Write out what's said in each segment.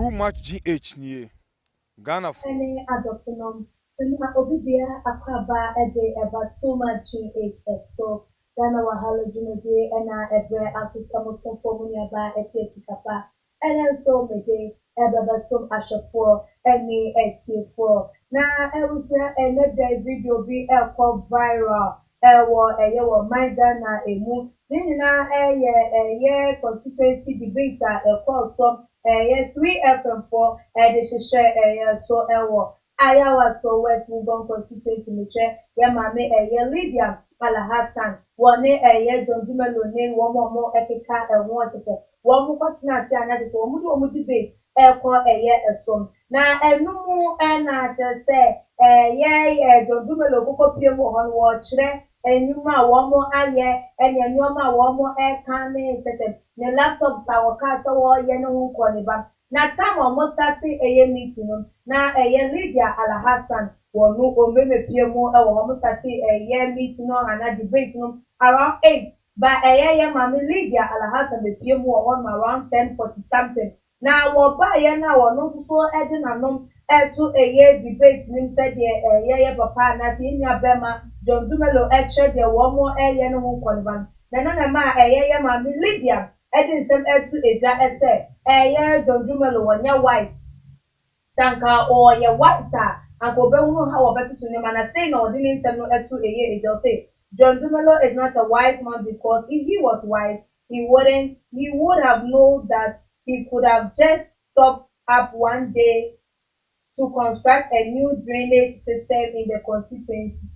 too much GH nie. Ghana for. Any adoption. Obibia akwaba ede eba too much GHS. So Ghana wahala jumede ena ebre asista mo for aba ete sikapa. And so mede eba some ashafo any ete na ewusia ene de video bi ekọ viral eye wo mind na emu nina eye constituency debate ekọ so eye 3FM4 de hyehyɛ so ɛwɔ ayawa so west mugon constituency ne hwɛ yɛ maame Lydia Alhassan wɔne Dondumelo ne wɔn mo ɛkeka ɛho tete wɔn mo kɔtena ase anya tete wɔn de wɔn debate ɛkɔ ɛsom na ɛnum ɛna kyerɛ sɛ Dondumelo kɔkɔ pie mu hɔ no wɔkyerɛ enyuma a wɔn ayɛ ɛne nneɛma a wɔn ɛka ne tete ne laptops a wɔka sɛ wɔyɛ ne ho nkɔ ne ba na time wɔn start meeting no na Lydia Alhassan wɔn omeme pie mu ɛwɔ wɔn start meeting no ana debate no around 8 but yɛ maame Lydia Alhassan be pie mu wɔ hɔ around 10:40 something na wɔba na wɔn nso ɛde nanom ɛto debate ne sɛ deɛ yɛ papa na sɛ nya bɛma Dondumelo ɛkyerɛ deɛ wɔn ɛyɛ ne ho nkɔniba na ma yɛ maame Lydia ɛde nsɛm ɛto edwa ɛsɛ Dondumelo wɔnyɛ white sanka ɔyɛ white a anka ɔbɛhunu ha wɔbɛtoto ne ma na sei na ɔde ne nsɛm no ɛto edwa sɛ Dondumelo is not a white man because if he was white he would have known that he could have just stopped up one day to construct a new drainage system in the constituency.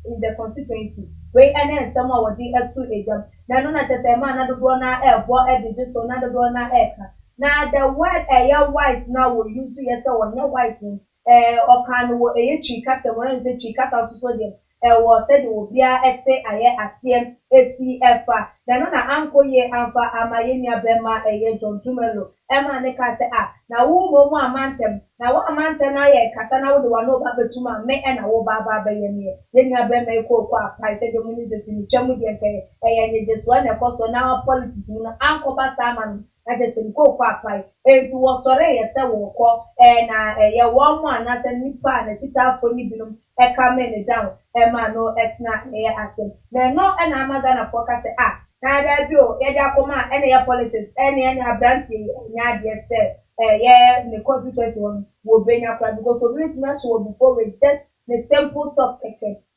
Where any someone would be up to a job. Now, not just a man, not go na air, what edit, so not go na air. Now, the word a young white now will use to yourself on your white or can a tree cut the one is a tree cut out to them. Was said will be a ATM ACF. Then on uncle ye amfa amayenia bema Dondumelo. Emma neka se na wo mo amantem na wo amantem na ye kata na wo de wa no ba betuma me na wo ba ye ne ye nya be me ko apai se de mu ni de ni chemu de nke ye de so na ko so na politics no anko ba man na de tin ko apai enti wo sore ye se wo ko na ye wo mo anata nipa na chita afo ni binum ka me ne down ma no etna ye atem na no na amaga na focus na da bio ye da koma ene ya politics ene abranti nya de se ne constituency wo benya kwa because community na so before we just the simple talk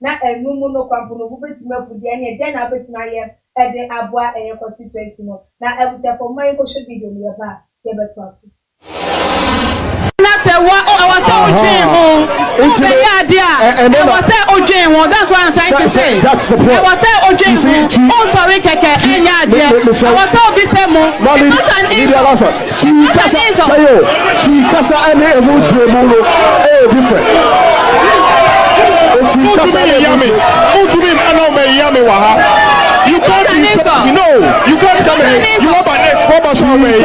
na enumu no kwampo no bu betima fudi ene de na betima ye de aboa constituency no na ebusia for my ko should be do me ba ye beto aso I was so that's what I'm trying to say. That's the point. I was so sorry, Keke. I was so busy. You can't you can't come in. You want my next one more song where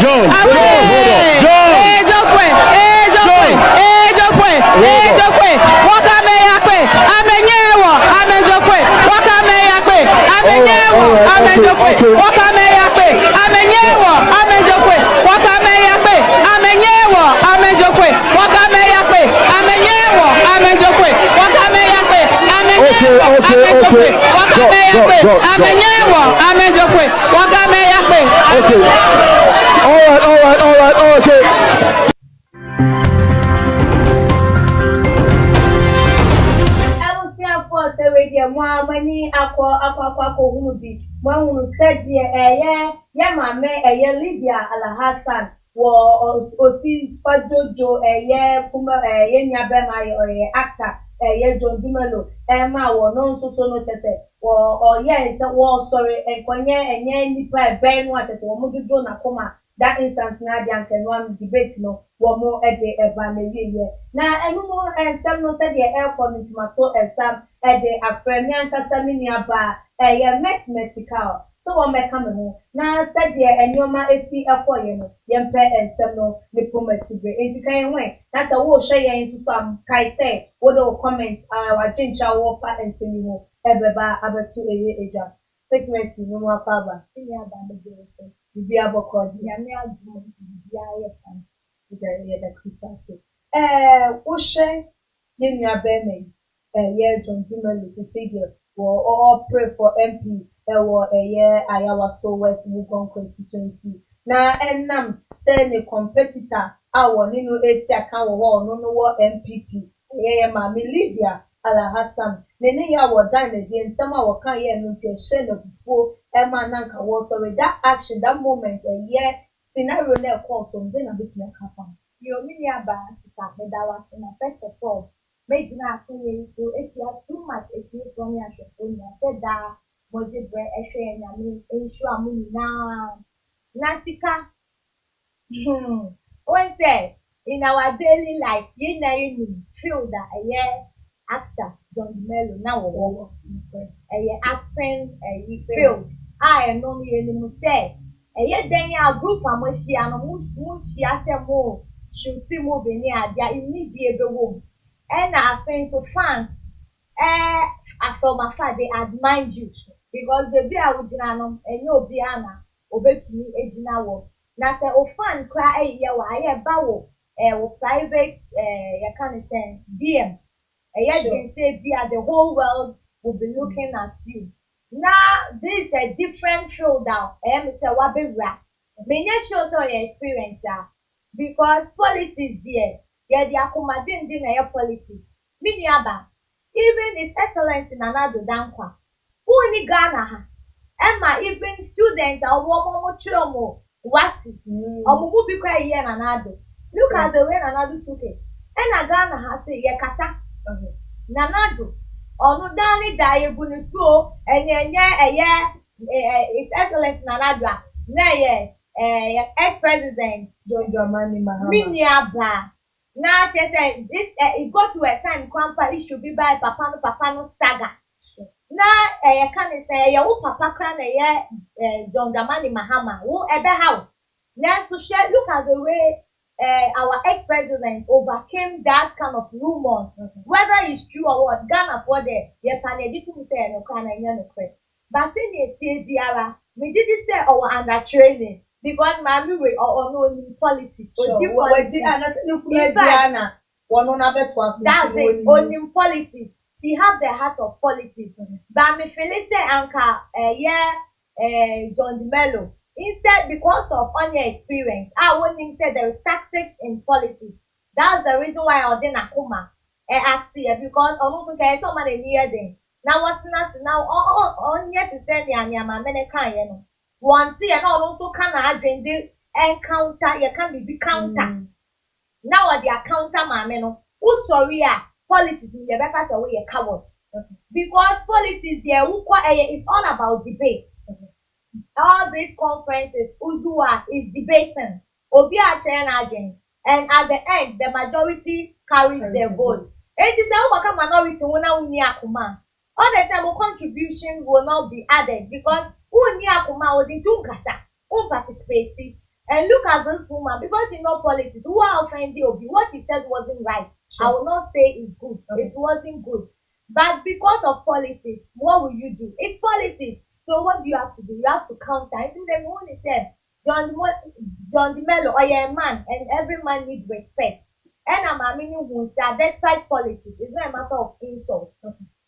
John. All right, okay. Mani akwa humubi mwa said ye mame Lydia Alhassan wo osi fajojo kuma nyabema actor Dondumelo ma wo no so no chete wo se wo sorry enye nipa ben no atete wo mudodo na koma that instance na dia nkenwa debate no wo mo ede eba na wiye na enu mo ensem no said ye airport mato exam ede afremian kasamini aba mathematical so wo meka me ho na said ye enyoma eti ekoye no ye mpe ensem no le promotive entikan we na ta wo hwe ye nso am kai say wo do comment wa chincha wo pa ensem ho ebeba abetu eja segment no mo akaba ya ba no Bibi abokọ di ame adum bibi aye fan. The Christian say. Ushe ye nua bema ye John Dumelo to say there or pray for MP or ye Ayawa so West Mugon constituency. Na enam say the competitor our ninu eti aka wo no MPP ye ma me Lydia Ala Hassan nene ya wo dan the nsem a wo kan ye no ti ehye no fufuo e ma nanka wo so that action that moment ye scenario na call from then a bit na happen. Yomi aba sita medawa na first of all mejina akunye so if you have too much experience from your show said that moje bre ehwe na me ensure amu na sika when say in our daily life you na you feel that actor John Melo na wo acting field no me enu say then ya group amoshia no mu shia say mo shooting movie ni adia immediate be wo and I think so fans from afar they admire you because the be a ujina no enye obi ana obetumi ejina wo na say o fan kra ye wa aye ba wo wo private you can say DM they say the whole world will be looking at you. Now this is a different field now. Mr. Wabira. Many shows on your experience because politics there. Yeah, the accommodation in politics. Miniaba. Even His Excellency Nanado Dankwa. Who ni Ghana ha? Emma even students are womo chuomo wasi. Omumu bikwa ye Nanado. Look at the way Nanado took it. And Ghana ha say ye kata. Nanado onu dani da ebunu so enyenye His Excellency Nanado na ye ex-president John Dramani Mahama. Miniaba na say this it got to a time kwampa it should be by papa no stagger na can say ye wo papa kra na ye John Dramani Mahama wo ebe how na to share look at the way our ex-president overcame that kind of rumors, whether it's true or what. Ghana for the paneditu say no can no credit. But in the we didn't say our under training because mommy we or no in politics. That's it. Only in politics. She has the heart of politics. But me feel say anka John Dumelo. Instead, because of on your experience, I wouldn't say there is tactics in politics. That's the reason why I didn't Akuma ask here because I don't think somebody near them. Now what's not now on yet to send the Anyama Meneka, one see and all also can agenda encounter, you can be counter. Now the counter mameno, who sorry politics in the better way a coward. Because politics there is all about debate. All these conferences, Udua is debating, Obia Chen and at the end, the majority carries their vote. It is a minority Akuma. All the time, contribution will not be added because Akuma was in Tungata, who participated. And look at this woman, because she knows politics, who are offended Obi, what she said wasn't right. Sure. I will not say it's good. It wasn't good. But because of politics, what will you do? It's politics. So what do you have to do? You have to counter. I think the one said, John Dumelo, or you're a man, and every man needs respect. And I'm meaning who said despite politics, it's not a matter of insult.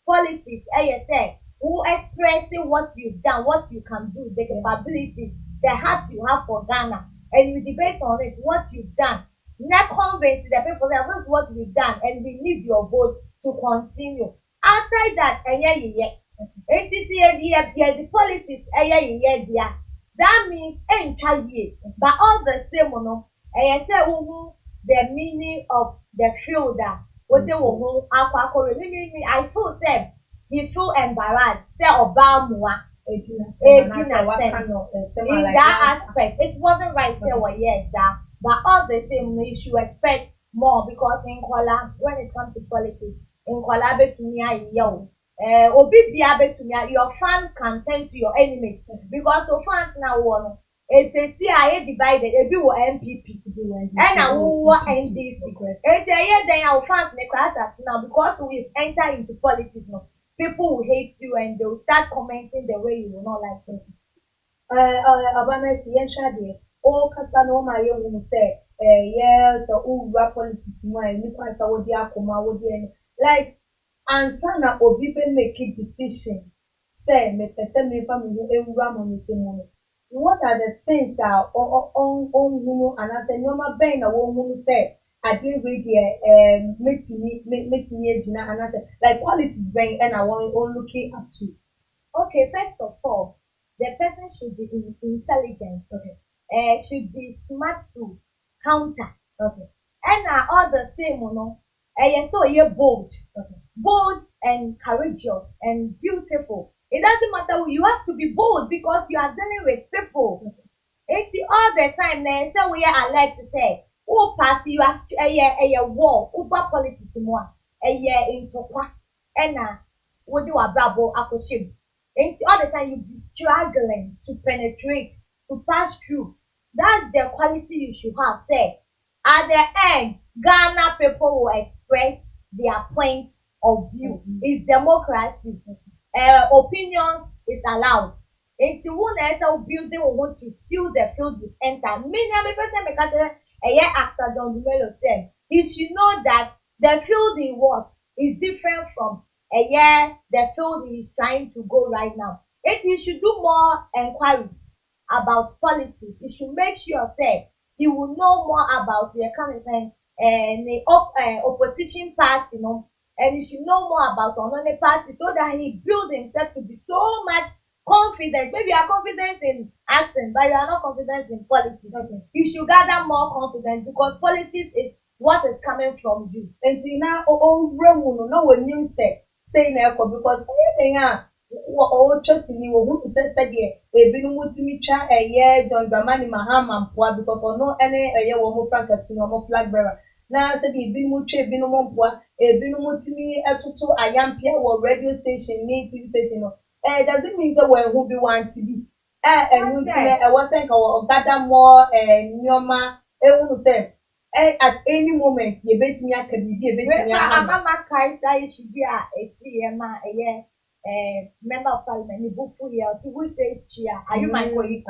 Politics, you say, who expressing what you've done, what you can do, the capabilities, the heart you have for Ghana, and you debate on it, what you've done. Not convince the people that this is what we've done, and we need your vote to continue. Outside that, the politics that means but all the same the meaning of the field that I feel say he feel embarrassed say Obama in that aspect it wasn't right say yes that but all the same we should expect more because in Kuala when it comes to politics in Kuala your fans can turn to your enemies because so fans now one it's a CIA divided a do MPP and I will NDC it's a year then our fans make us now because we've entered into politics now people will hate you and they will start commenting the way you will not like them. abanasi yenhwade o kasa no ma ye hu say yes o ura politics mo e ni kwanta wo di akoma wo di eni like ansa na obi be make a decision say me pese me fa me hu ewura mo me temu no what are the things that on hunu anase nyoma ben na wo hunu say ade we dey metimi agina anase like qualities ben and I want looking up to. Okay, first of all, the person should be intelligent. Okay. Should be smart to counter. Okay. And are all the same, you know. So you're bold. Okay. Bold and courageous and beautiful. It doesn't matter who you have to be bold because you are dealing with people. Okay. It's all the time. So we are like to say, oh, party you are a war, over politics more, a year in Tokwa, and what do a bravo akoshim. It's all the time you be struggling to penetrate, to pass through. That's the quality you should have. Say, at the end, Ghana people will express their point of view. It's democracy. Opinions is allowed. If you want to building or want to fill the field with enter, a year after Don Dumelo said, you should know that the field he was is different from a year the field he is trying to go right now. If you should do more inquiries about politics, you should make sure that you will know more about the economy and the opposition party, you know, and you should know more about another party so that he build himself to be so much confident. Maybe you are confident in acting, but you are not confident in politics. Okay. You should gather more confidence because politics is what is coming from you. And see now no one knew say na because anything o trust me wo hu say say ebi no mutimi twa John Dramani Mahama mpoa because no any wo mo franket no mo flag bearer na say ebi no twa ebi no mo mpoa ebi no mutimi etoto ayampia wo radio station ni TV station no doesn't mean that we who be want to be and we was think or gather more nyoma hu say at any moment you bet me akabibi you bet me Mama Kaisa should be a member of parliament in Bufu here who says chia. Are you my colleague?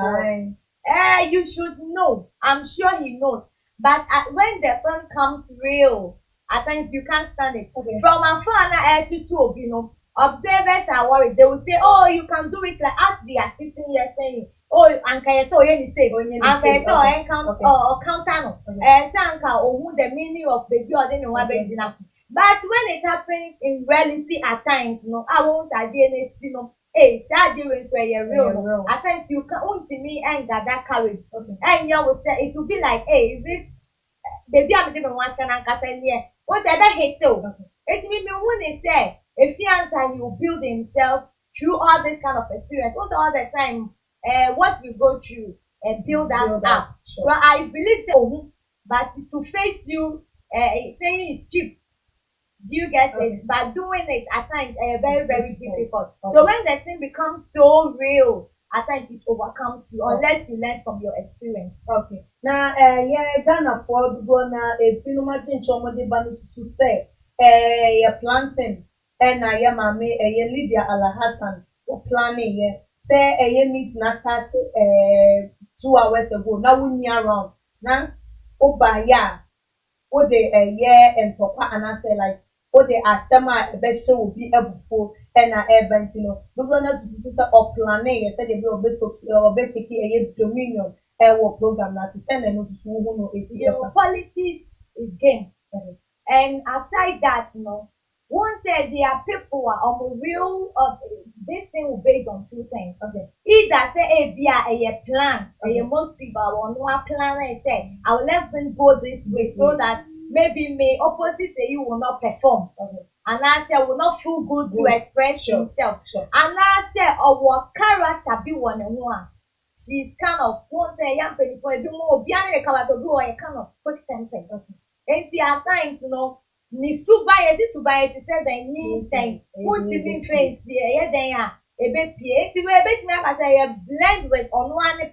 You should know. I'm sure he knows. But when the fun comes real, at times you can't stand it. Okay. From afar to two, you know, observers are worried. They will say, "Oh, you can do it," like as they are sitting here saying, "Oh, anka yeso yeni say, anka yeso encounter or counter no." Sanka or the meaning of the or the no. But when it happens in reality at times, you know, I won't again, you know, hey, sad doing to a real. At times you can only me and that courage. And you will say it will be like, hey, is it baby I'm even watching and casting here? Whatever hate so. It means when they say a fiance he will build himself through all this kind of experience. Also all the time, what you go through and build that up. Sure. But I believe so, but to face you saying it's cheap. Do you get it? But doing it at times very, very difficult. So when the thing becomes so real, at times it overcomes you unless you learn from your experience. Okay. Now, Ghana for go na a phenomenon chomode banu to say, planting, and I am a Lydia Alhassan or planning, say a meet na start 2 hours ago. Now we near around. Now, ya, what they a year and papa and I say like, what they are semi best will be able for and urban, you know. But we're not of planning, said they will be taking a dominion program that to send a notice who know your politics is game. And aside that, you know, one said there are people who are on real this thing will based on two things. Either say a plan, most people on one plan and say, I will let them go this way so that maybe me opposite you will not perform. And I say will not feel good to express himself. And I say our character be one and one. She's kind of won't say young people do more beyond the cover to do a kind of quick temper. And see at times, you know, ni to buy it says they need saying put in face here, they are a bit PA. To a bit me as I blend with on one the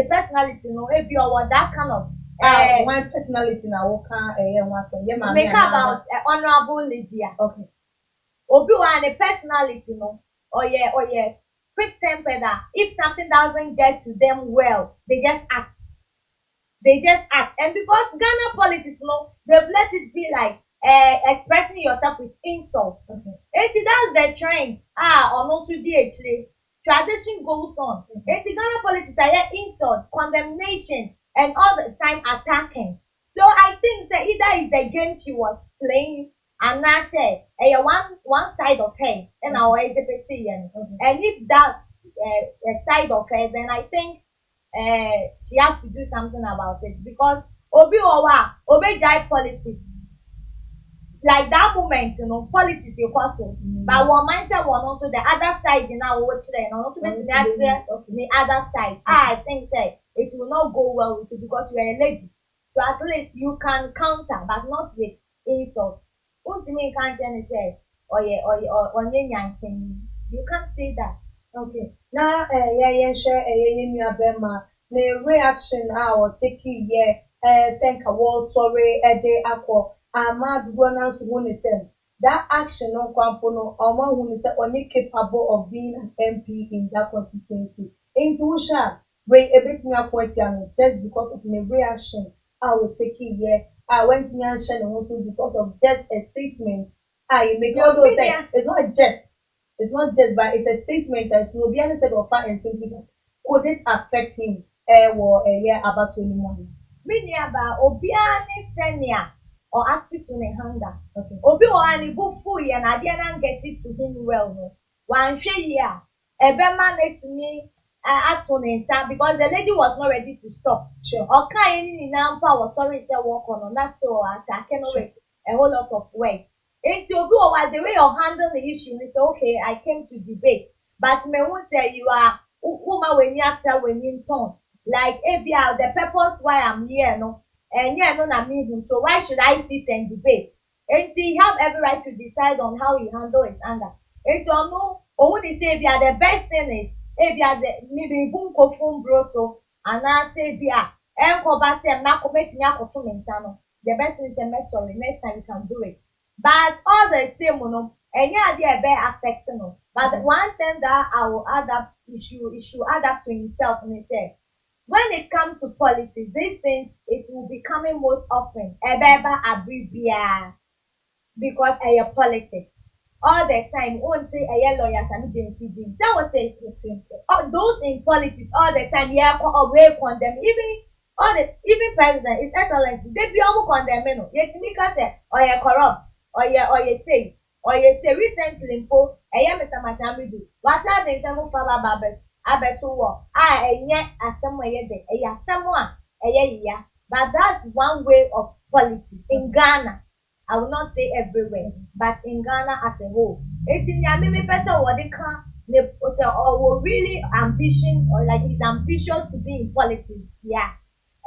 personality, you know, if you are that kind of one personality now can make about honorable Lydia. Okay. Obi one a personality, no. Oh yeah. quick tempered that if something doesn't get to them well, they just act. They just act. And because Ghana politics, they've let it be like expressing yourself with insult. That's the trend. Or not to actually. Tradition goes on. Ghana politics are insult, condemnation, and all the time attacking. So I think that either is the game she was playing, and I say, one side of her, and our LGBT, and if that's a side of her, then I think she has to do something about it because Obi Owa, Obi Jai politics. Like that moment, politics equals to. But one mindset was also the other side now watch there, not to the other side. I think that it will not go well with you because you are a lady. So at least you can counter, but not with insult. What do you mean can't say you can't say that. Okay. Now, share a bema. The reaction our taking send a wall sorry a day aqua. Mad runners who is them. That action on Quampono, or one who is only capable of being an MP in that constituency. Intuition, wait a bit more point just because of the reaction I will take it. I went to mention and also because of just a statement. I make all those things. It's not just, but it's a statement that will be anything of far and simply could it affect him or a year about 21? Many about Obiani Senia or active to the hunger. Okay. Obi or any book full and I didn't get it to him well. No. One year, a bema next to me act on inside because the lady was not ready to stop. Sure. Or kind in Nampa was sorry to walk on that so I cannot wait a whole lot of work. It's your go the way you handle the issue. It's okay, I came to debate. But me won't say you are woman when you actually when you tone. Like ABR, the purpose why I'm here, and no, I mean him. So why should I sit and debate? And he have every right to decide on how he handle his anger. And so no, or when he say ABR, the best thing is ABR the maybe boom kofun broso and I say ABR and go back and not commit me up for the best thing is a mess story. Next time you can do it. But all the same, and yeah, they are very affecting. But one thing that I will add up, you should add up to himself and he said, when it comes to politics, these things it will be coming most often. Ebeba abribia because a politics. All the time, won't say a lawyers and JCD. That was say those in politics all the time, yeah, away condemn even president, his excellency, they be all condemn. Yet me can say, or you corrupt. Or you say recently po Mr. Matamidu what are the example for Babes abeto wo enye asemo ye de asemo a but that's one way of politics in Ghana. I will not say everywhere, but in Ghana as a whole. It's in the me person what they can or really ambition or like he's ambitious to be in politics, yeah.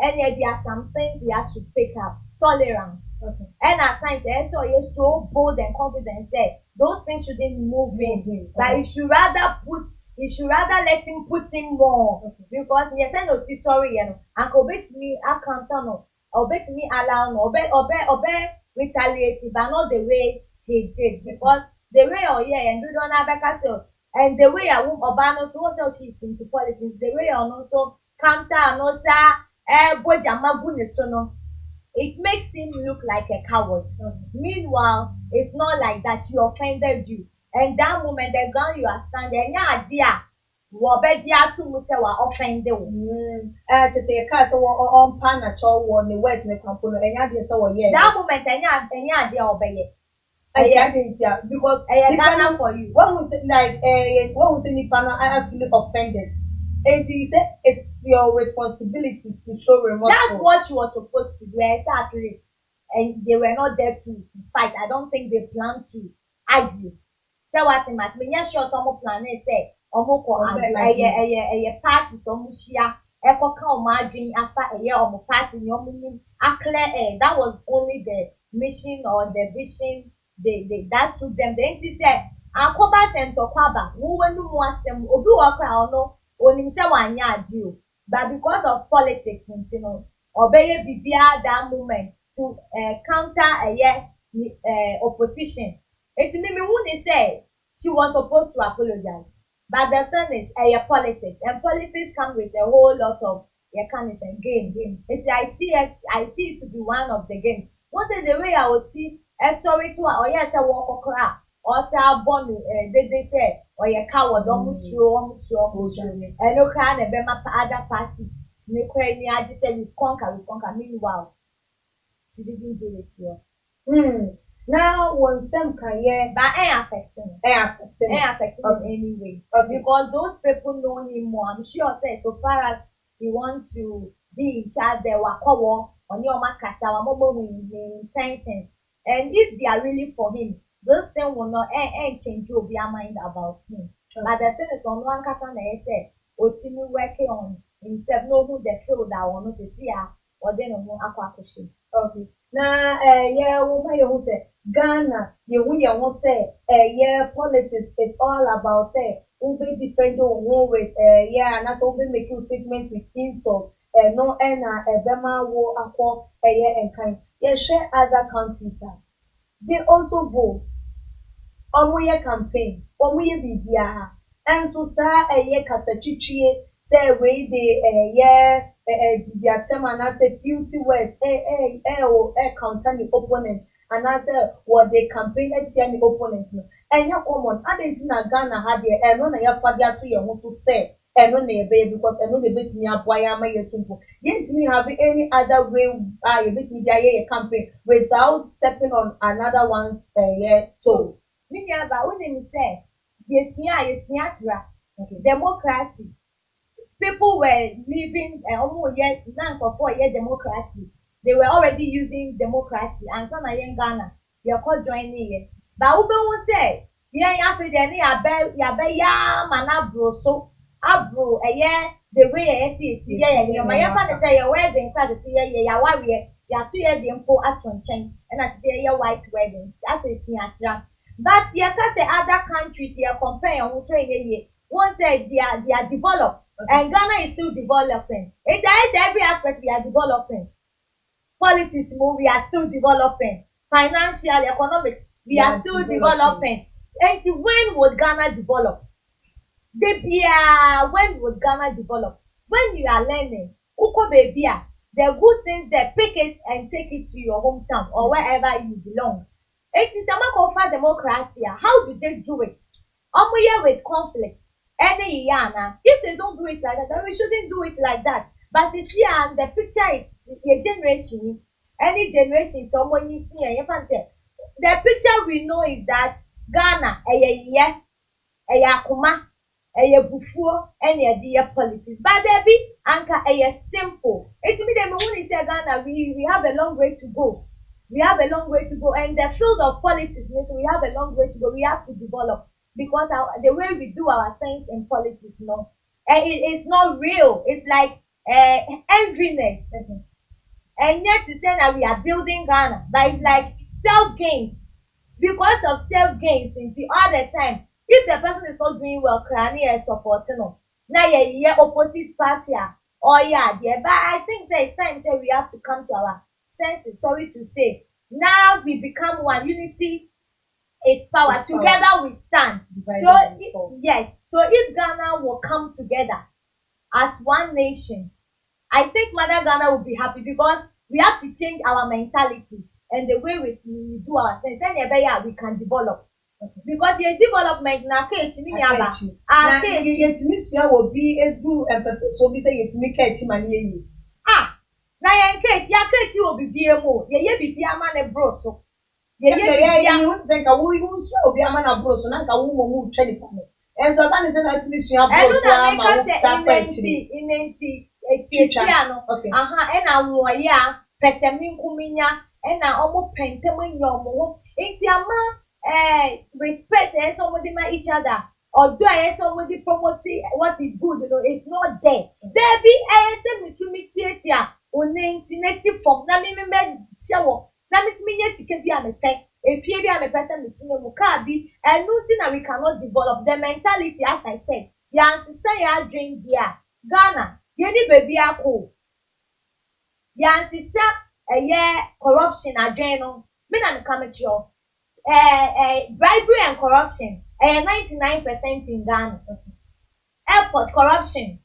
And yet there are some things he has to pick up. Tolerance. Okay. And at times, so you're so bold and confident that those things shouldn't move in. But you should rather let him put in more. Okay. Because you say no story, and go back to me, I can't no, or back to me allow no, obey retaliate, but not the way he did. Because the way and do not have a and the way I won't abandon so what else she's into politics, the way on also counter and also bojama no. It makes him look like a coward. Meanwhile, it's not like that. She offended you. And that moment, the ground you are standing, yeah, dear, Wobedia to Mutewa offended. To say a cat on pan at all, one the wet make up and yeah, so yeah. That moment, and yeah, dear, obey it. I didn't, because I am Ghana for you. What was it like? What was any panel? I have been offended. And he said it's your responsibility to show remorse. That's what she was supposed to do, at least. And they were not there to fight. I don't think they planned to argue. So what in my sure some plan say Omoko a party to Mushia, Epoka Margin after a year of party, that was only the mission or the vision that took them. Then she said, Akoba and Tokwaba, who went to Mwasem, Obu Waka no. But because of politics, obey Bibia that moment to counter opposition. It made me say she was supposed to apologize. But the thing is, politics, and politics come with a whole lot of mechanics and games. It's I see it to be one of the games. What is the way I would see a story to or yes, a walk or crack or say a bonnet, they say, or your coward, almost and no kind of them other party. Ukraine, I just said we conquer. Meanwhile, she didn't do it here. Now, one some career, But ain't affecting. Ain't affecting Okay. in any way. Okay. Because those people know him more. I'm sure say so far as he wants to be in charge there wakowo on your makasa wamobo with intentions. And if they are really for him, those things will not change your mind about him. But the thing is on one kasa na say Otimi working on himself, know who the field that want to see or then no aqua question. Okay. Na yeah, what you say Ghana, you say yeah, politics is all about who be defend who with yeah, and that's who be making statements with insult no bema wo akọ yeah and kind. Yeah, share other countries. They also vote. Ọmụ yɛ campaign, ọmụ yɛ biribiara. Nso saa kasatwitwie sɛ wei de bibiatam anaasɛ filthy words counter ne opponent anaasɛ wɔde campaign atia ne opponent no. Ɛnyɛ common. Adɛn nti na Ghana ha deɛ ɛno na yɛfa de ato yɛn ho so sɛ ɛno na yɛbɛyɛ because ɛno na yɛbɛtumi aboa yɛn ama yɛto mpo. Yɛntumi have any other way a yɛbɛtumi de ayɛ yɛ campaign without stepping on another one's toe. Minyaba, when they say yesua democracy. People were living almost yet none for 4 years democracy. They were already using democracy and some are in Ghana. They are called joining it. But we don't say yeah after the ya mana bro so abro the way I see it yeah my friend say your wedding card ya worry ya 2 years the info at chain and I say your white wedding that's a see. But you can say other countries you compare and say one say they are developed and Ghana is still developing. It is every aspect we are developing. Politics we are still developing. Financial, economics, we are still developing. And when would Ghana develop? When would Ghana develop? When you are learning, the good things that pick it and take it to your hometown or wherever you belong. It is a matter of democracy. How do they do it? Here with conflict. Any year if they don't do it like that, then we shouldn't do it like that. But you see, and the picture is a generation. Any generation, someone you see, and you can say the picture we know is that Ghana, Kuma, Bufuo, and dear politics. But there be anchor simple. It's me the when you say Ghana, we have a long way to go. We have a long way to go, and the field of politics means we have a long way to go. We have to develop because the way we do our things in politics, it's not real. It's like enviness, and yet to say that we are building Ghana, but it's like self gains because of self gains. Since the other time, if the person is not doing well, Krani is supporting them. Now you're opposite party, oh yeah, but I think that it's time that we have to come to our senses. Sorry to say, now we become one. Unity is power. Together we stand. So if Ghana will come together as one nation, I think Mother Ghana will be happy because we have to change our mentality and the way we do our things. Then we can develop. Because your development na catch me aba. Ah, yetimi sua will be a do and so be say yetimi catch money you. Na yen catch obi biemo. Ye bibia ma ne bro so. Ye you think a we who so be a man of bro so na ka wo mo twa ni pa. And so that is na yetimi sua bro so ama wo sa catch ni. Inenti etiatia no. Ena woye a pesemi nkuminya ena omo pentem nyomo. Enti ama respect somebody by each other or do somebody promote what is good, it's not there. There be a native form. Na me show. Na me yet to be a mistake. If you are a person be and nothing that we cannot develop the mentality, as I said. Yan say I drink beer. Ghana, you need baby a cool. Yan say corruption adrenal. Me na come at you. Bribery and corruption 99% in Ghana. airport corruption.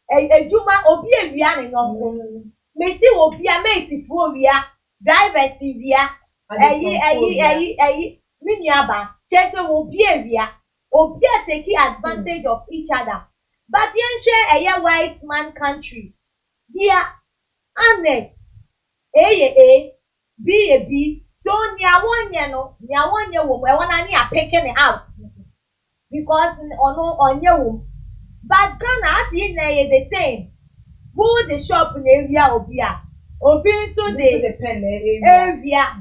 Ejuma obi ewia ne nyonko. Me si obi a mate fu owia, driver ti wia. Miniaba. Chese obi ewia. Obi a taking advantage of each other. But yen share a white man country. Here, honest. B. So nya one year wo wanna near picking it out. Because on your but Ghana as in the same. Who the shop in area obia. Obi so the pen area.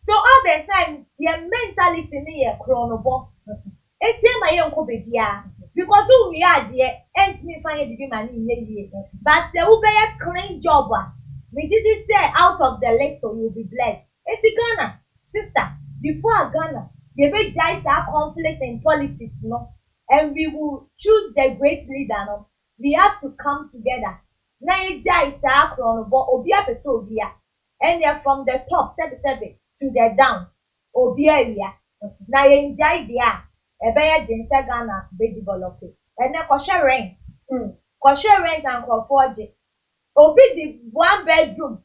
So all the time your mentality near chronobo. It's my young cobia. Because who we are dear, ain't me find the man in the but the Uber clean job. We didn't say out of the lake so you'll be blessed. It's Ghana, sister. Before Ghana, the big guys are conflict in politics, no, and we will choose the great leader. No, we have to come together. Now, guys are chronobo, Obia Petobia, and they're from the top, 7 to the down, Obia. Now, enjoy there. A bear Jinsa Ghana be developed. And then Kosher rent. Kosher rent and afford it. Obi the 1 bedroom,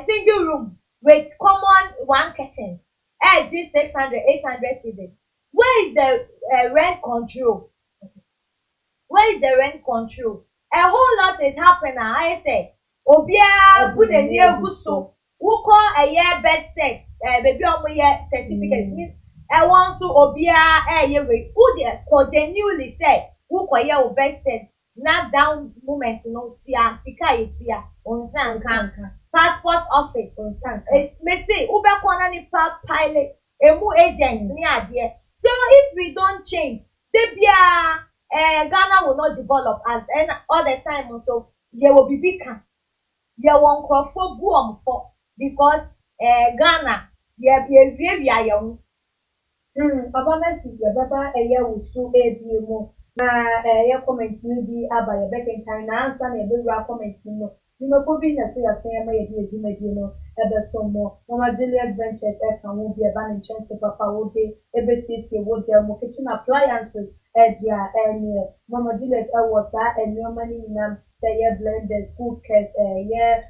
single room with common 1 kitchen. G 600, 800 cedis. Where is the rent control? Where is the rent control? A whole lot is happening. I say, Obia put a near gusto. Who call a year bed set? Baby on year certificate. I want to Obia year who the genuinely say who call your bed set. Not down moment no tia tika itia on san passport office on san me say ube kwana ni pilot emu agent ni adie. So if we don't change debia Ghana will not develop as and all the time so there will be bigger there won't crop for boom for because Ghana there be a young Abonasi ya baba wusu mo na ya comment ni bi aba ya beken kan na ansa na ebe wura comment no ni mako bi na so ya sen ma ye di edwumadi no ebe so mo mama Juliet Ventures kan wo bi eba ne chance papa wo de ebe tete wo de mo kitchen appliances dia mama Juliet wo sa enoma ni nam say blender cookers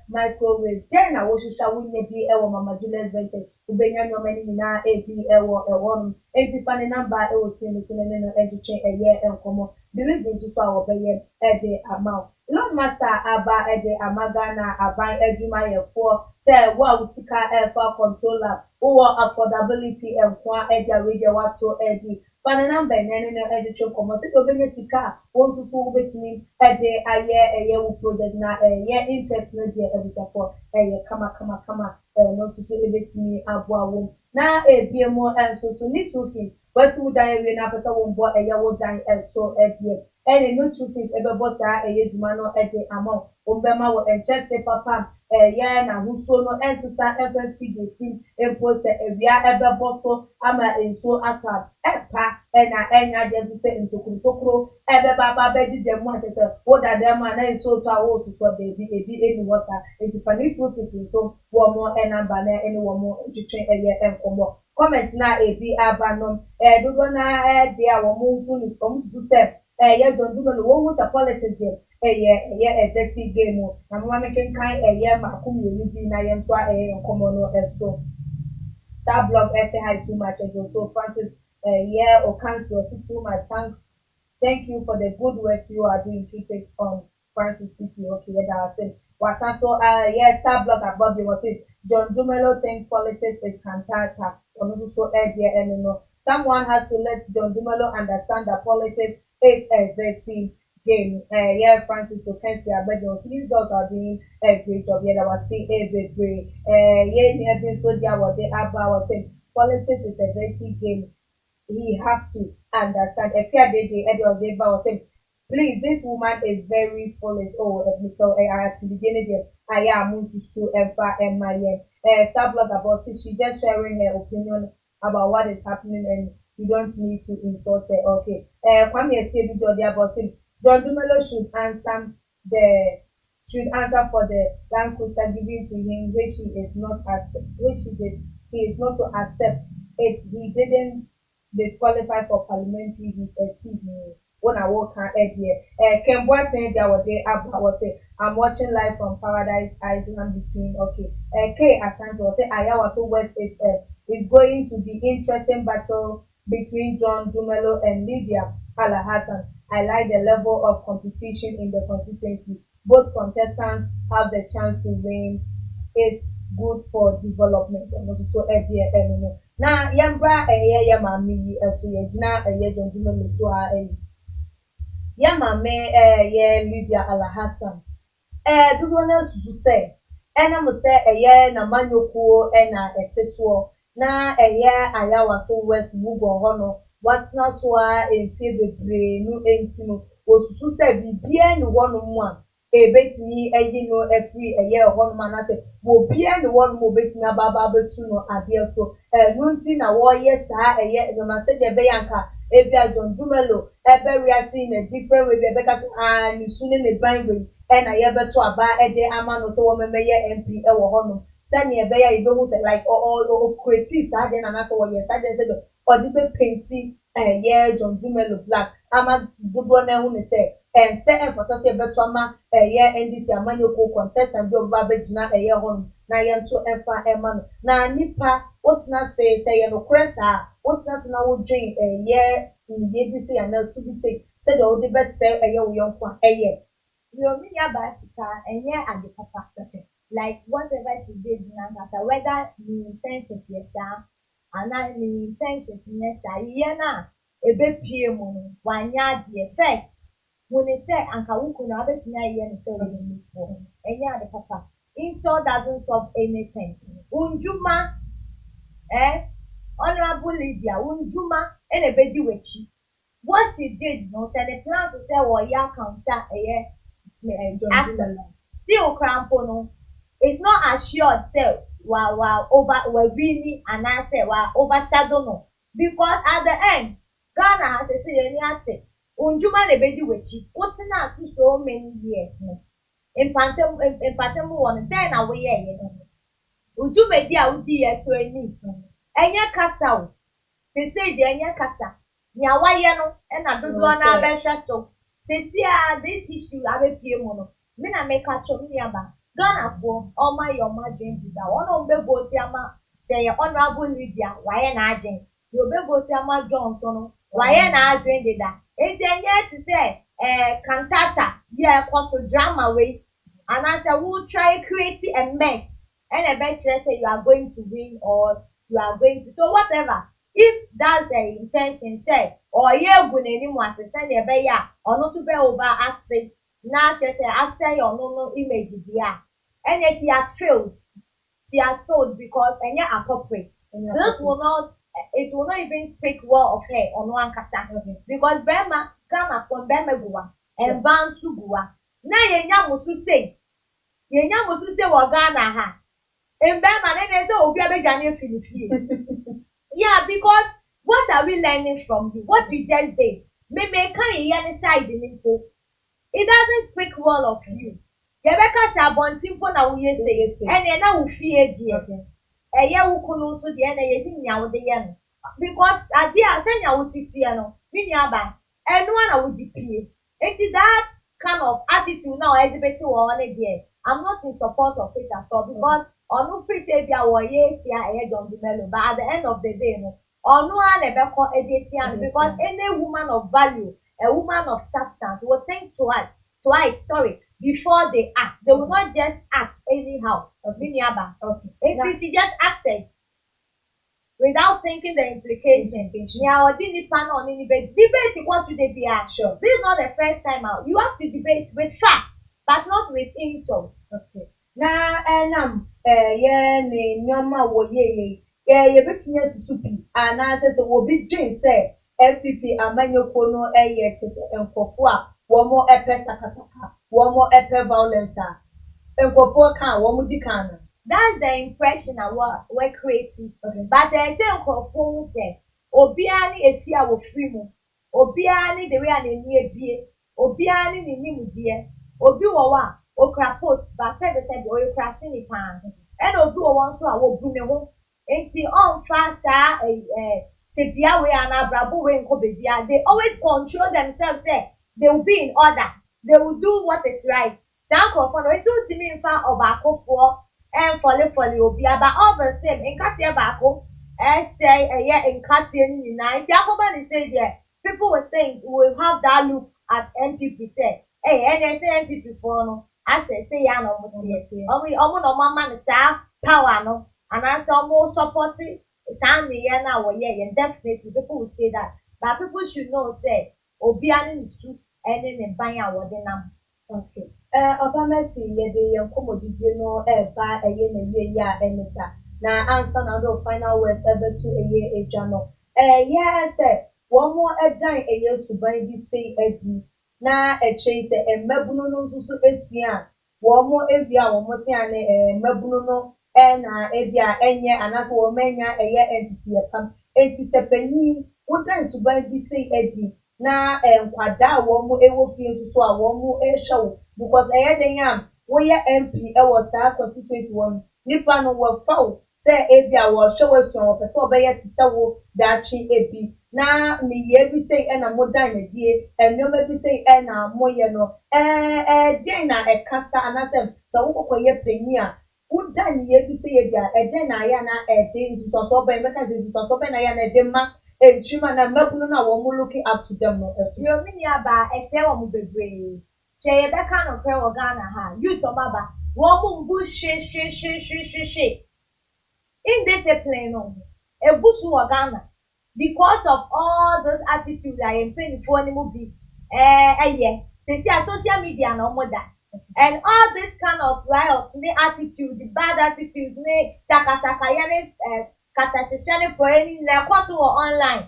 microwave then na wo shisha wo ne bi mama Juliet Ventures ubenya no mani na ebi ewo enti pane number screen so na no eduche enkomo the reason to our obeye de amount Lord Master aba de amaga na aban adwuma yefo say wa usika for controller or affordability enkwa eja radio wato edi pane number no eduche komo so obenya sika won to fu betimi de aye wo project na interest no de ebutafo kama no to ebetimi aboawo na ebiemo enso to need to think what would I we na pesa wo mbo wo dan so ebie any no to think ebebota dwuma no de amount ombema wo enchete papa na huso no ensa FFP de team impose ewia ebeboso ama enso ata epa na enya de se ntokuro ebeba bedi dem mo atete wo da dem na enso to awo to baby any water if you to think so wo mo number na any wo mo twetwe enkomo comment na ebi abanom dodo na dia wo mo ntu ni from to step don't do no wo the politics executive game na mama making kind makum you bi na yem to enkomo no so that blog essay had too much and so Francis or cancel too much thank you for the good work you are doing to take on Francis City okay that I said so star blog above you was it John Dumelo thinks politics is cantata someone has to let John Dumelo understand that politics is a dirty game. Francis Okensi Abejo, these girls are doing a great job. That was a great. So there was the about politics is a dirty game. We have to understand. If you are the end of the day, please, this woman is very foolish. So at the beginning, I am to show and my star blog about this. She just sharing her opinion about what is happening, and you don't need to insult her. Okay. Kwame said about him. John Dumelo should answer for the land coaster given to him, which he is not to accept it. He didn't disqualify for parliamentary when I walk on Ken Boateng there was there I was say I'm watching live from Paradise Island between K Asante was say Ayawa so West is going to be interesting battle between John Dumelo and Lydia Alahassan. I like the level of competition in the constituency. Both contestants have the chance to win. It's good for development. And also so na yambra ya mami so ye gina John Dumelo so ya mame ye Lydia Alahassan dodo na susu se mo se na manyoko na eteso na Ayawa so West Mugo ho no watna so emfe bebre no entino osusu se bibia ni wono mu a ebetini no every ho no manate wo bia ni wono mo betini ababa betu no ade so nunti na wo ye sa no ma se de be yanka ebia John Dumelo reacting in a different way be ka ni sune ne banwe na ye beto aba de ama no so wo memeye MP wo ho no sani ebe ya you don't say like creative that then another one yes that then say or the painting John Dumelo black ama dodo na hu ne say and say for say beto ama NDC amanyoko contest and be over be gina ho no na ye nto efa ema no na nipa what na say no cresa what na na wo dream ye bi say na so bi say the o de bet say wo yonko You mean Basika and yeah at the papa. Like whatever she did in Angata, whether the intentions yes and not the intentions yes yana a bit PM 1 yard the effect. When it said Ankawuku now bet na yen so before and yeah the papa. Insult doesn't solve anything. Unjuma Honorable Lydia Unjuma and a baby wechi. What she did, no, said the plan to say or ya counter after still crampono. It's not assured say wow over really and I say wow overshadow no. Because at the end, Ghana has a say any asset. Unjuma the baby wechi. What's not so many years no. In Pantemu one then away you know. Unjuma dia udi yes so any. Enya kasa. They say the enya kasa. Nya waye no e na dodo na abehwe to setia this issue abepie mu no me na make a cho me aba Ghana for all my your margin that one on be vote ama say honorable Lydia waye na agent you be vote ama Johnson no waye na agent that e dey to say cantata yeah cause drama way and I say we try create a mess and eventually say you are going to win or you are going to so whatever. If that's the intention, say, or ye good anyone to send a bear or not to be over acting, now just say, I say your no image there. And then she has failed. She has failed because and yet appropriate. This will not, it will not even speak well of her on one kasa. Because Bema Ghana from Bema Gua and Ban to Gua. Now ye yamu to say what Ghana ha. And Bema then they say, oh, we are beginning Philippines. Yeah, because what are we learning from you? What we just did. Maybe can side in info. It doesn't speak well of you. Rebecca Sabon Simple now we say, and then now we fear dear. A year who couldn't to the end of the year. Because at the end, I will sit here no, and one I would disappear. It is that kind of attitude now as a better one again. I'm not in support of it at all because or no free savior or yes, John Dumelo, but at the end of the day, no, or no one ever call because any woman of value, a woman of substance will think twice, before they act. They will not just act anyhow. If she just acted without thinking the implication, debate equals to the sure. This is not the first time out. You have to debate with facts, but not with insults. Okay. Na ne nyoma wo ye betinye susupi ana se wo bi dream say FPP amanyoko no chete enkofo a wo mo sakataka wo mo violence enkofo kan wo mo di kan. That's the impression we're creating. Okay. But I say enkofo say obia ni efia wo free mu obia ni the way an eni ebie obia ni nimu die obi wo wa okra post but said o okra sini pan and obi wo won so a wo bu ne ho enti on fa sa Tibia way and Abrabu way in Kobebia, they always control themselves there. They will be in order. They will do what is right. Thank you for it to me in front of Bako and follow Obia, but all the same in Katia Bako, say a year in Katia Nina. Jacoban is saying there, people were saying will have that look at NPP say, hey, and they say NPP for no. I say Yano, only no mama is power no, and I saw more supporting. Definitely people will say that. But people should know say Obiani is true and then buying our them. Okay. Obama say ye the commodity no ba a year na year ya enita. Na answer na do final words ever to a year ejano. Yeah say one more edan a year suban bi say edi. Na e chase e mabunu no susu esia. One more ebia one more tiane mabunu no na ebia enye anaso wo menya eye entity pam entity panyi wodan suban bi say edi na nkwada wo mu ewo fie nso a wo mu ehwe because eye den yam wo ye MP ewo ta constituency wo nipa no wo fawo say ebia wo hwe wo so wo pese obeye tita wo dachi ebi na me ye bi say na modan na die enoma bi say na moye no den na ekasa anasem so wo koye panyi a Udan ye bi say bia eden na ya na eden so so be make say so be na ya na eden ma enchuma na mabunu na wo mu looking up to them no You mean aba ese wo mu bebre. Che ye be ka no kre wo Ghana ha. You to baba. Wo mu mbu she. Indiscipline no. Ebusu wo Ghana because of all those attitudes I am paying for any movie. Yeah. They see social media no more that. And all this kind of riot, the attitude, the bad attitude, the taka yani katashishani for any like what online.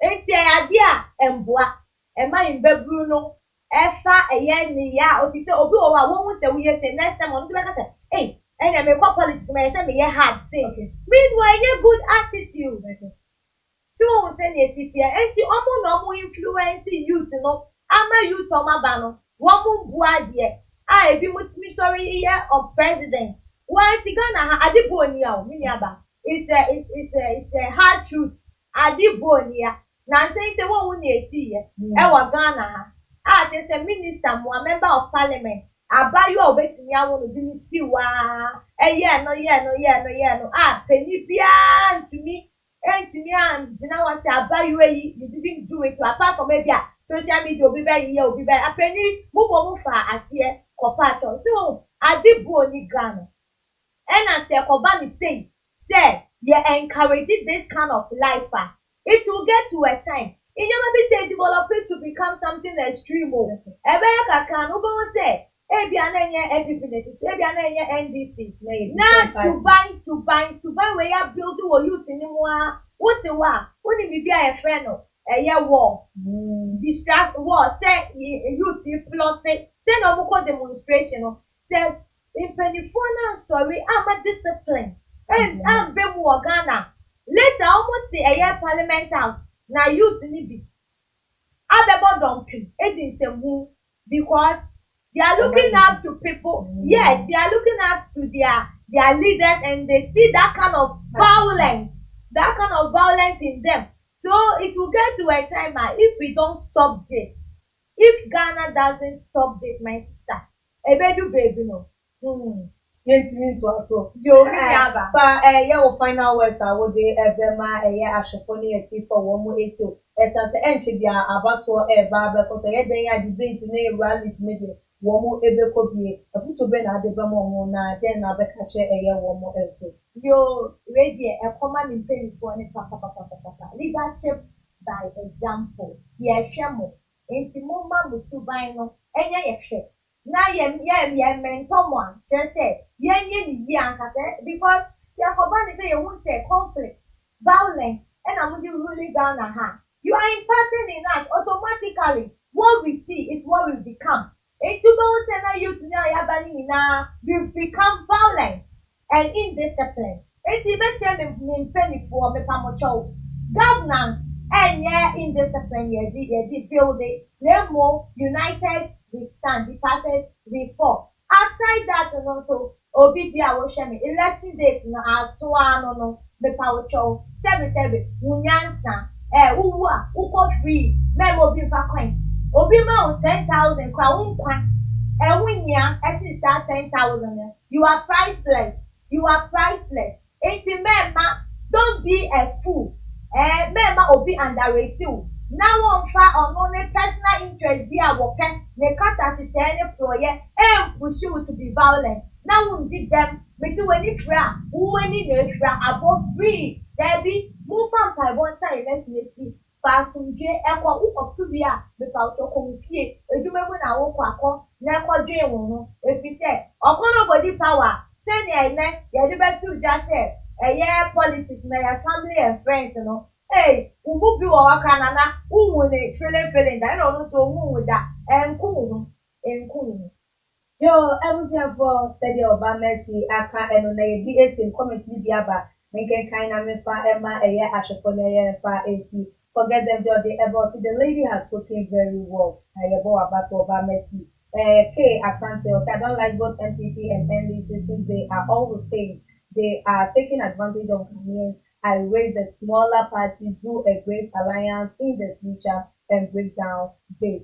Enti idea emboa ema imbe Bruno efa ni ya otite obi o wa won se we say next time on to say hey enya me kwa politics me say me hard thing. Meanwhile any good attitude. So we say ni sifia enti omo no mo influence youth no ama youth o ma no wo mo bua de ebi mutimi sorry year of president. Why Ghana adibonia o mini aba. It's a hard truth. Adibonia. Na say won won na esi ye. E Ghana ha. Just a minister mo a member of parliament. Abayo obetimi awon obi ni si wa. No. Penny bia ntumi. Entimi am gina wan say abayo yi you didn't do it apart from maybe social media obi be apeni mo fa ase kopato. So adiboni Ghana. And as the Kobani say you encourage this kind of life. It will get to a time. It never be say develop it to become something extreme. Ebeka can ubo say ebi anenye NDC, ebi anenye NDC. Now to buy where you build wo youth ni wa. What ni bibi a friend no. War. Distract war. Say youth plot say no more demonstration. Say in Penifona story, I'm a discipline. And I'm Bemu Ghana. Later, almost the year Parliament House. Now, youth need Abebo dumping. It is a move because they are looking up to people. Yes, they are looking up to their leaders and they see that kind of violence. In them. So, it will get to a time if we don't stop this. If Ghana doesn't stop this, my sister, Ebedu baby no. Yentimi to aso. Yo aba. Fa your final words I would be ebema ashofoni eti for one more eto. Esase enche bia abato eba because den ya debate na rally media one more ebeko bie. Aputo be na adeba mo na den na be ka che one more eto. Yo ready e command in pain for any papa. Leadership by example. Ye hwemo. Enti mo ma mutu ban no enya ye hwe. Na ye mentor just say ye because ya for ban say you won't say conflict, violence, and I'm really down a hand. You are imparting in us automatically. What we see is what we become. If you don't say you you become violent and indisciplined. It's even me penny for me pamocho. Governance and indiscipline ye build it. More united we stand, departed we fall. Outside that also Obibia will share me election dates no no me power show. sebi unyansa uwa uko free me mo bi fa coin obi ma 10,000 kwa unkwa wunya esi sa 10,000 you are priceless enti mema don't be a fool mema obi underrate you now on fa on personal interest bi a wo pen ne kata hye ne proye push you to be violent now we did them make you any fra woni na fra above free there be move on by one time let's see fasunje ekwa ukotu bia be fa utoko fie edumemu na wo kwakọ na ekwa dwe wo ho efise okono body power send ya ine ya de be tu just politics na ya family and friends no ubu bi wo waka na unwu ne feeling that no so unwu da enku Yo, everything for study of Mercy, Aka, and the BS comment Libiaba, making kind of Emma, a year, Ashaponia, Fa, AC. Forget them, they about the lady has spoken very well. I about Abaso Mercy. K. Asante, okay, I don't like both MPP and NDC since they are all the same. They are taking advantage of Ghanaians. I raise the smaller parties do a great alliance in the future and break down this.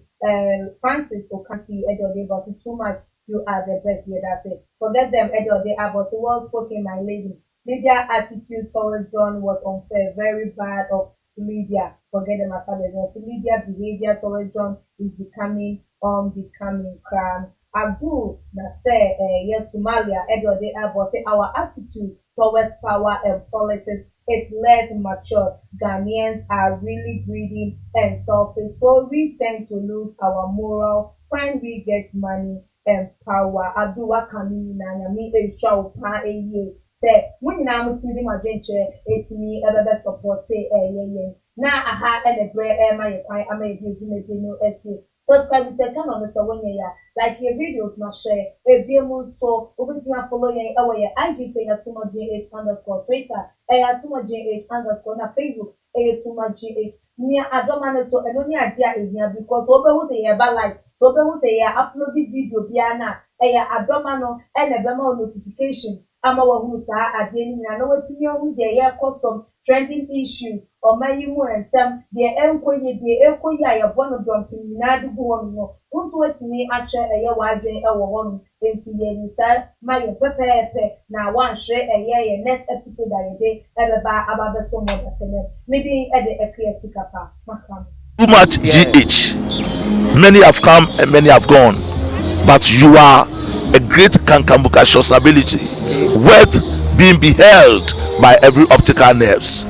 Francis Okanti, Edode, but too much. You are the best, yeah, that's it. Forget them, Edode, about the well spoken, my lady. Lydia attitude towards John was unfair, very bad of Lydia. Forget them as well. Lydia behavior towards John is becoming crime. Abdul Nasser, yes, Somalia, Edode, about our attitude towards power and politics is less mature. Ghanaians are really greedy and selfish, so we tend to lose our moral when we get money and power. Abdul Wakami Nanyami show pa ye say when na muti ma dwenche etimi ebebe support na aha and the bread my kwai ama ebi no ese subscribe to the channel Mr. Wonyaya like your videos na share ebiemu so obitima follow yen ewe ye IG page @tumaj_, Twitter @tumaj_ na Facebook @tumaj. Nia adomane so eno ni ade a ehia because obehu say ye ba like so obehu say ye upload video bia na adoma no ene bema notification ama wahu saa ade ni na watimi ohu de ye custom trending issues or my mu ensem de enkoye de ekoye ayebo no donkin na dugu won no unto watimi ache eye wadwen ewo won enti ye ni sa my pepepe na wan hwe ye next episode ayede ebeba ababe so mo da tene medi ede ekriati kapa makam too much GH. Many have come and many have gone, but you are a great Kankambuka ability, worth being beheld by every optical nerves.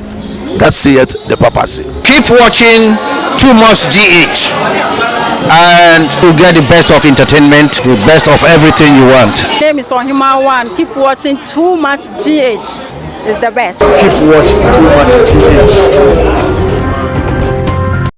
That saith the papacy. Keep watching Too Much GH, and you get the best of entertainment, the best of everything you want. My name is Ohima One. Keep watching Too Much GH. It's the best. Keep watching Too Much GH.